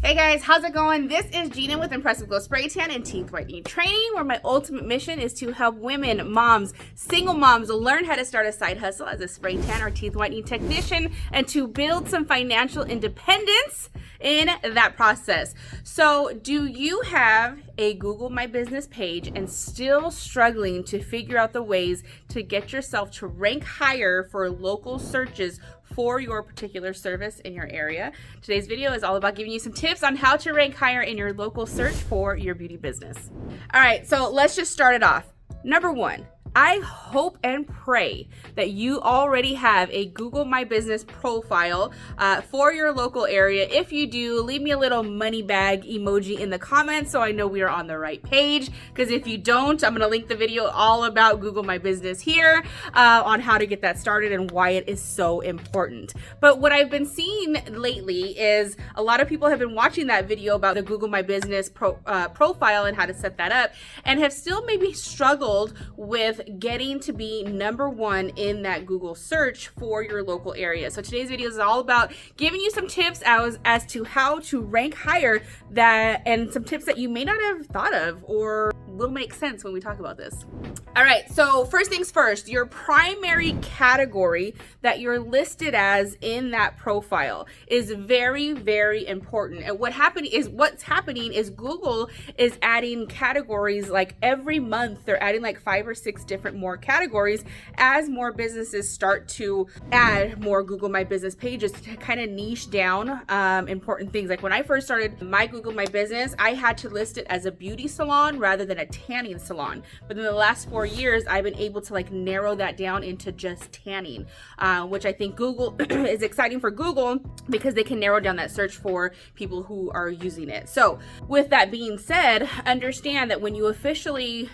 Hey guys, how's it going? This is Gina with Impressive Glow Spray Tan and Teeth Whitening Training, where my ultimate mission is to help women, moms, single moms learn how to start a side hustle as a spray tan or teeth whitening technician and to build some financial independence in that process. So, do you have a Google My Business page and still struggling to figure out the ways to get yourself to rank higher for local searches for your particular service in your area? Today's video is all about giving you some tips on how to rank higher in your local search for your beauty business. All right, so let's just start it off. Number one, I hope and pray that you already have a Google My Business profile for your local area. If you do, leave me a little money bag emoji in the comments so I know we are on the right page. Because if you don't, I'm gonna link the video all about Google My Business here on how to get that started and why it is so important. But what I've been seeing lately is a lot of people have been watching that video about the Google My Business profile and how to set that up, and have still maybe struggled with getting to be number one in that Google search for your local area. So today's video is all about giving you some tips as to how to rank higher, that and some tips that you may not have thought of or will make sense when we talk about this. All right, so first things first, your primary category that you're listed as in that profile is very, very important. And what's happening is Google is adding categories like every month. They're adding like 5 or 6 different more categories as more businesses start to add more Google My Business pages to kind of niche down important things. Like when I first started my Google My Business, I had to list it as a beauty salon rather than a tanning salon. But in the last 4 years, I've been able to like narrow that down into just tanning, which I think Google is exciting for Google because they can narrow down that search for people who are using it. So with that being said, understand that when you officially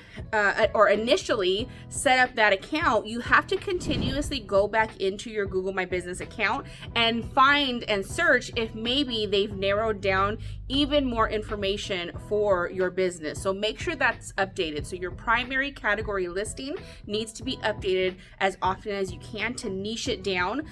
or initially set up that account, you have to continuously go back into your Google My Business account and find and search if maybe they've narrowed down even more information for your business. So make sure that's updated. So your primary category listing needs to be updated as often as you can to niche it down,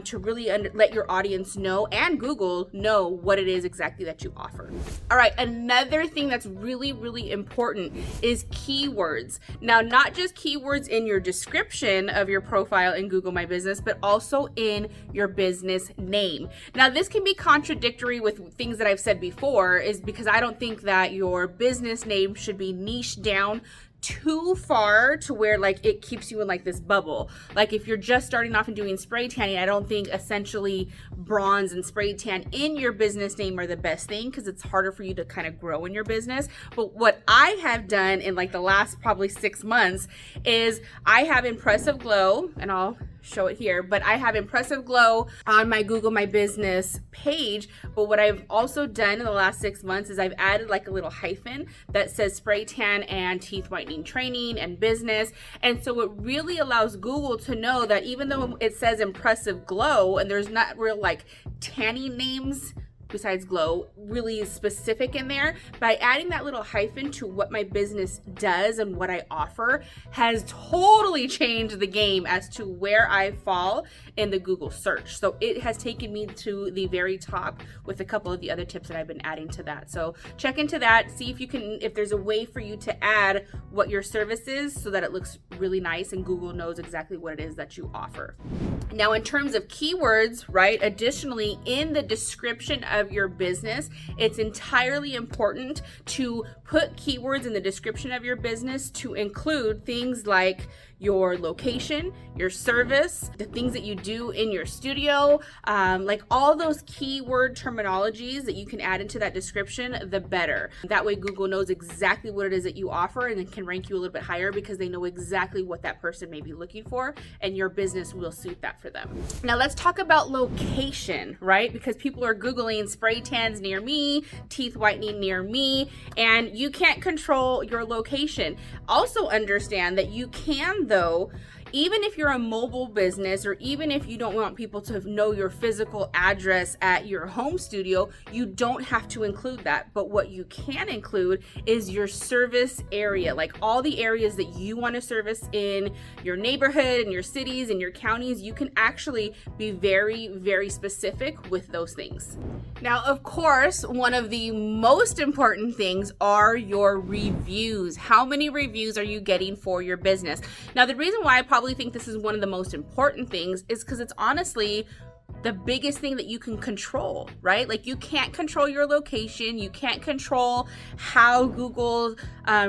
to really let your audience know and Google know what it is exactly that you offer. All right, another thing that's really, really important is keywords. Now, not just keywords in your description of your profile in Google My Business, but also in your business name. Now, this can be contradictory with things that I've said before, is because I don't think that your business name should be niched down too far to where like it keeps you in like this bubble. Like if you're just starting off and doing spray tanning, I don't think essentially bronze and spray tan in your business name are the best thing because it's harder for you to kind of grow in your business. But what I have done in like the last probably 6 months is I have Impressive Glow, and I'll show it here, but I have Impressive Glow on my Google My Business page. But what I've also done in the last 6 months is I've added like a little hyphen that says spray tan and teeth whitening training and business. And so it really allows Google to know that even though it says Impressive Glow and there's not real like tanning names besides Glow really specific in there, by adding that little hyphen to what my business does and what I offer has totally changed the game as to where I fall in the Google search. So it has taken me to the very top with a couple of the other tips that I've been adding to that. So check into that, see if you can, if there's a way for you to add what your service is so that it looks really nice and Google knows exactly what it is that you offer. Now, in terms of keywords, right, additionally in the description of your business, it's entirely important to put keywords in the description of your business to include things like your location, your service, the things that you do in your studio, like all those keyword terminologies that you can add into that description, the better. That way Google knows exactly what it is that you offer and it can rank you a little bit higher because they know exactly what that person may be looking for and your business will suit that for them. Now let's talk about location, right? Because people are Googling spray tans near me, teeth whitening near me, and you can't control your location. Also understand that you can, though, even if you're a mobile business, or even if you don't want people to know your physical address at your home studio, you don't have to include that. But what you can include is your service area, like all the areas that you want to service in your neighborhood, in your cities, in your counties. You can actually be very, very specific with those things. Now, of course, one of the most important things are your reviews. How many reviews are you getting for your business? Now, the reason why I probably think this is one of the most important things is because it's honestly the biggest thing that you can control, right? Like, you can't control your location. You can't control how Google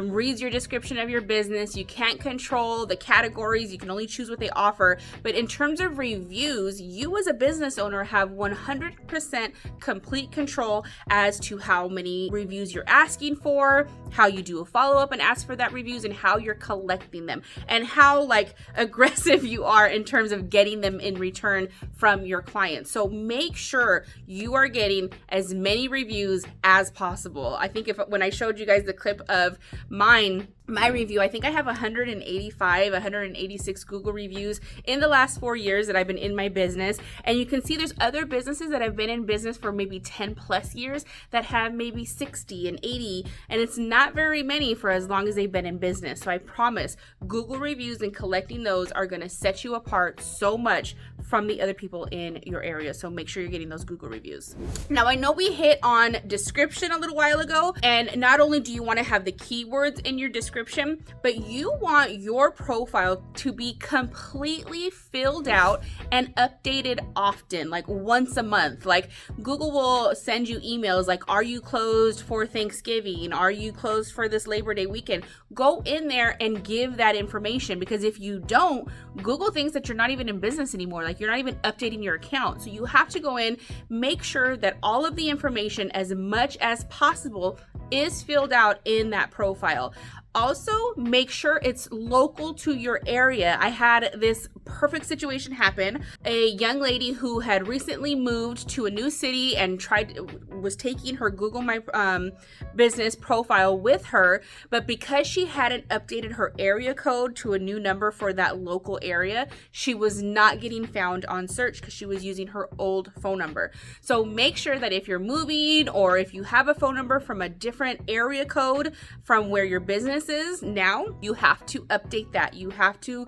reads your description of your business. You can't control the categories. You can only choose what they offer. But in terms of reviews, you as a business owner have 100% complete control as to how many reviews you're asking for, how you do a follow-up and ask for that reviews, and how you're collecting them, and how aggressive you are in terms of getting them in return from your clients. So make sure you are getting as many reviews as possible. I think when I showed you guys the clip of my review, I think I have 186 Google reviews in the last 4 years that I've been in my business. And you can see there's other businesses that have been in business for maybe 10 plus years that have maybe 60 and 80. And it's not very many for as long as they've been in business. So I promise Google reviews and collecting those are going to set you apart so much from the other people in your area. So make sure you're getting those Google reviews. Now, I know we hit on description a little while ago, and not only do you want to have the keywords in your description, but you want your profile to be completely filled out and updated often, like once a month. Like, Google will send you emails like, are you closed for Thanksgiving? Are you closed for this Labor Day weekend? Go in there and give that information, because if you don't, Google thinks that you're not even in business anymore. Like, you're not even updating your account. So you have to go in, make sure that all of the information, as much as possible, is filled out in that profile. Also, make sure it's local to your area. I had this perfect situation happen. A young lady who had recently moved to a new city and was taking her Google My Business profile with her, but because she hadn't updated her area code to a new number for that local area, she was not getting found on search because she was using her old phone number. So make sure that if you're moving, or if you have a phone number from a different area code from where your business is now, you have to update that. You have to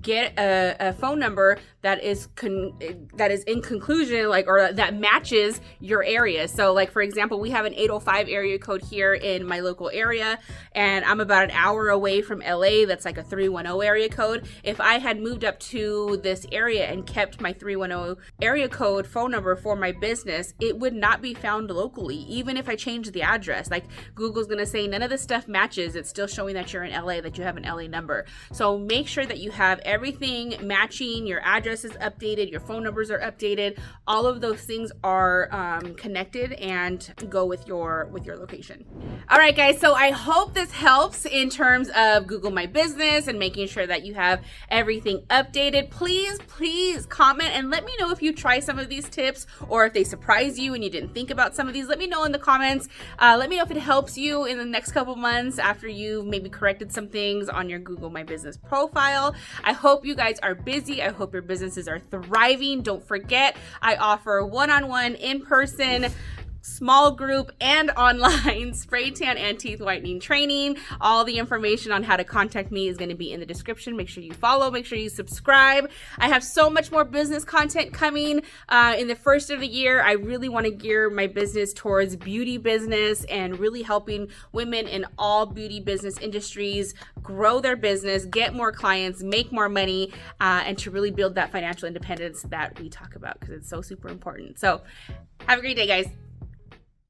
get a phone number that is in conclusion, or that matches your area. So, like, for example, we have an 805 area code here in my local area, and I'm about an hour away from LA. That's like a 310 area code. If I had moved up to this area and kept my 310 area code phone number for my business, it would not be found locally. Even if I changed the address, like, Google's gonna say none of this stuff matches. It's still showing that you're in LA, that you have an LA number. So make sure that you have everything matching. Your address is updated, your phone numbers are updated, all of those things are connected and go with your location. All right, guys, so I hope this helps in terms of Google My Business and making sure that you have everything updated. Please comment and let me know if you try some of these tips, or if they surprise you and you didn't think about some of these. Let me know in the comments. Let me know if it helps you in the next couple months after you've maybe corrected some things on your Google My Business profile. I hope you guys are busy. I hope your businesses are thriving. Don't forget, I offer one-on-one, in-person, small group, and online spray tan and teeth whitening training. All the information on how to contact me is going to be in the description. Make sure you follow, make sure you subscribe. I have so much more business content coming in the first of the year. I really want to gear my business towards beauty business and really helping women in all beauty business industries grow their business, get more clients, make more money, and to really build that financial independence that we talk about, because it's so super important. So have a great day, guys.